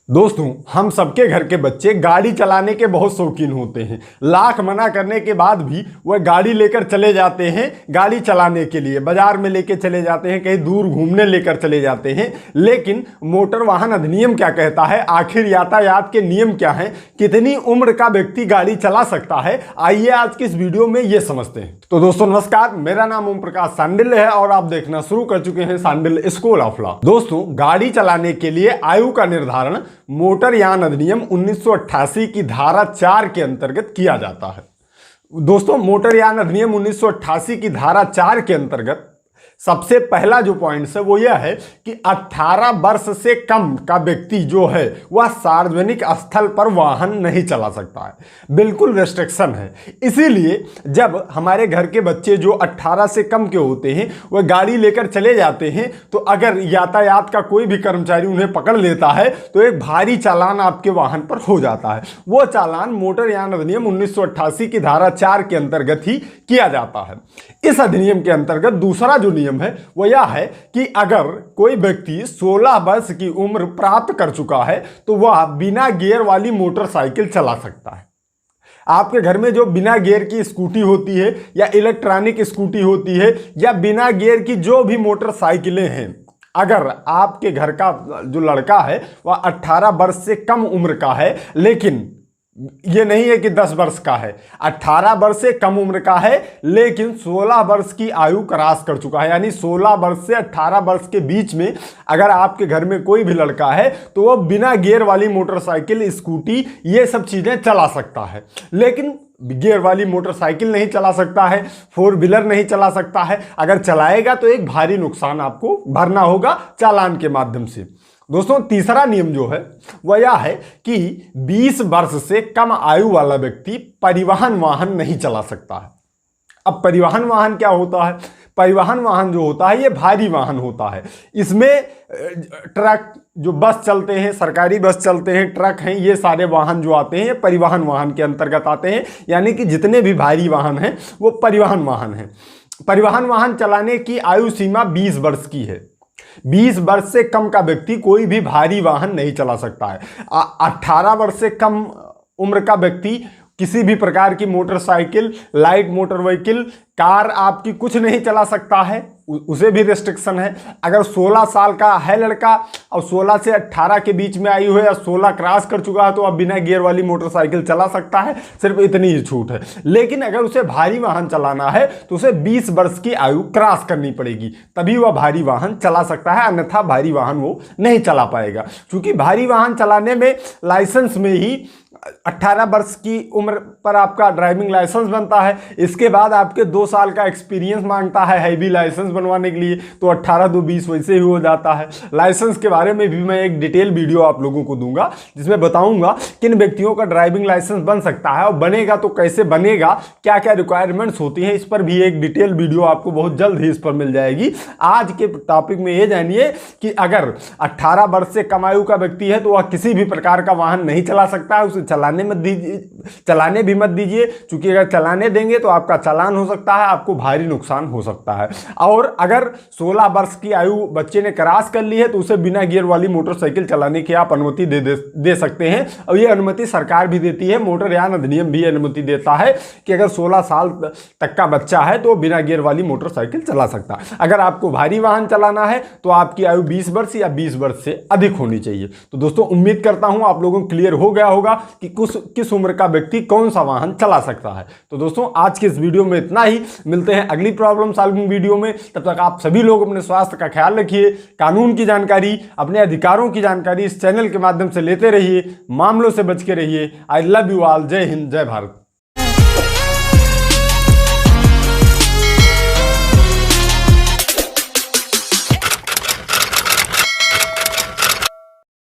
दोस्तों, हम सबके घर के बच्चे गाड़ी चलाने के बहुत शौकीन होते हैं। लाख मना करने के बाद भी वह गाड़ी लेकर चले जाते हैं। गाड़ी चलाने के लिए बाजार में लेकर चले जाते हैं, कहीं दूर घूमने लेकर चले जाते हैं। लेकिन मोटर वाहन अधिनियम क्या कहता है, आखिर यातायात के नियम क्या हैं, कितनी उम्र का व्यक्ति गाड़ी चला सकता है, आइए आज की इस वीडियो में ये समझते हैं। तो दोस्तों नमस्कार, मेरा नाम ओम प्रकाश सांडिल है और आप देखना शुरू कर चुके हैं सांडिल स्कूल ऑफ लॉ। दोस्तों, गाड़ी चलाने के लिए आयु का निर्धारण मोटर यान अधिनियम 1988 की धारा 4 के अंतर्गत किया जाता है। दोस्तों, मोटर यान अधिनियम 1988 की धारा 4 के अंतर्गत सबसे पहला जो पॉइंट है वो यह है कि 18 वर्ष से कम का व्यक्ति जो है वह सार्वजनिक स्थल पर वाहन नहीं चला सकता है। बिल्कुल रेस्ट्रिक्शन है। इसीलिए जब हमारे घर के बच्चे जो 18 से कम के होते हैं वह गाड़ी लेकर चले जाते हैं, तो अगर यातायात का कोई भी कर्मचारी उन्हें पकड़ लेता है तो एक भारी चालान आपके वाहन पर हो जाता है। वो चालान मोटर यान अधिनियम 1988 की धारा 4 के अंतर्गत ही किया जाता है। इस अधिनियम के अंतर्गत दूसरा जो नियम है वो यह है कि अगर कोई व्यक्ति 16 वर्ष की उम्र प्राप्त कर चुका है तो वह बिना गियर वाली मोटरसाइकिल चला सकता है। आपके घर में जो बिना गियर की स्कूटी होती है या इलेक्ट्रॉनिक स्कूटी होती है या बिना गियर की जो भी मोटरसाइकिलें हैं, अगर आपके घर का जो लड़का है वह 18 वर्ष से कम उम्र का है, लेकिन ये नहीं है कि 10 वर्ष का है, 18 वर्ष से कम उम्र का है लेकिन 16 वर्ष की आयु क्रॉस कर चुका है, यानी 16 वर्ष से 18 वर्ष के बीच में अगर आपके घर में कोई भी लड़का है तो वह बिना गियर वाली मोटरसाइकिल, स्कूटी, ये सब चीजें चला सकता है। लेकिन गियर वाली मोटरसाइकिल नहीं चला सकता है, 4 व्हीलर नहीं चला सकता है। अगर चलाएगा तो एक भारी नुकसान आपको भरना होगा चालान के माध्यम से। दोस्तों, तीसरा नियम जो है वह यह है कि 20 वर्ष से कम आयु वाला व्यक्ति परिवहन वाहन नहीं चला सकता है। अब परिवहन वाहन क्या होता है? परिवहन वाहन जो होता है ये भारी वाहन होता है। इसमें ट्रक, जो बस चलते हैं, सरकारी बस चलते हैं, ट्रक हैं, ये सारे वाहन जो आते हैं ये परिवहन वाहन के अंतर्गत आते हैं। यानी कि जितने भी भारी वाहन हैं वो परिवहन वाहन हैं। परिवहन वाहन चलाने की आयु सीमा 20 वर्ष की है। 20 वर्ष से कम का व्यक्ति कोई भी भारी वाहन नहीं चला सकता है। 18 वर्ष से कम उम्र का व्यक्ति किसी भी प्रकार की motorcycle, light motor vehicle, car आपकी कुछ नहीं चला सकता है, उसे भी रेस्ट्रिक्शन है। अगर 16 साल का है लड़का और 16 से 18 के बीच में आयु है या 16 क्रॉस कर चुका है तो अब बिना गियर वाली मोटरसाइकिल चला सकता है, सिर्फ इतनी ही छूट है। लेकिन अगर उसे भारी वाहन चलाना है तो उसे 20 वर्ष की आयु क्रॉस करनी पड़ेगी, तभी वह भारी वाहन चला सकता है, अन्यथा भारी वाहन वो नहीं चला पाएगा। क्योंकि भारी वाहन चलाने में लाइसेंस में ही 18 वर्ष की उम्र पर आपका ड्राइविंग लाइसेंस बनता है। इसके बाद आपके 2 साल का एक्सपीरियंस मांगता है हैवी लाइसेंस बनवाने के लिए, तो 18 2 20 वैसे ही हो जाता है। लाइसेंस के बारे में भी मैं एक डिटेल वीडियो आप लोगों को दूंगा जिसमें बताऊंगा किन व्यक्तियों का ड्राइविंग लाइसेंस बन सकता है और बनेगा तो कैसे बनेगा, क्या क्या रिक्वायरमेंट्स होती हैं, इस पर भी एक डिटेल वीडियो आपको बहुत जल्द ही इस पर मिल जाएगी। आज के टॉपिक में ये जानिए कि अगर 18 वर्ष से कम आयु का व्यक्ति है तो वह किसी भी प्रकार का वाहन नहीं चला सकता है, उसे चलाने भी मत दीजिए, क्योंकि अगर चलाने देंगे तो आपका चालान हो सकता है, आपको भारी नुकसान हो सकता है। और अगर 16 वर्ष की आयु बच्चे ने क्रॉस कर ली है तो उसे बिना गियर वाली मोटरसाइकिल चलाने की आप अनुमति दे सकते हैं। और ये अनुमति सरकार भी देती है, मोटर यान अधिनियम भी अनुमति देता है कि अगर 16 साल तक का बच्चा है तो बिना गियर वाली मोटरसाइकिल चला सकता है। अगर आपको भारी वाहन चलाना है तो आपकी आयु 20 वर्ष या 20 वर्ष से अधिक होनी चाहिए। तो दोस्तों, उम्मीद करता हूं आप लोगों को क्लियर हो गया होगा कि किस उम्र का व्यक्ति कौन सा वाहन चला सकता है। तो दोस्तों, आज के इस वीडियो में इतना ही। मिलते हैं अगली प्रॉब्लम सॉल्विंग वीडियो में। तब तक आप सभी लोग अपने स्वास्थ्य का ख्याल रखिए, कानून की जानकारी, अपने अधिकारों की जानकारी इस चैनल के माध्यम से लेते रहिए, मामलों से बच के रहिए। I love you all. जय हिंद, जय भारत।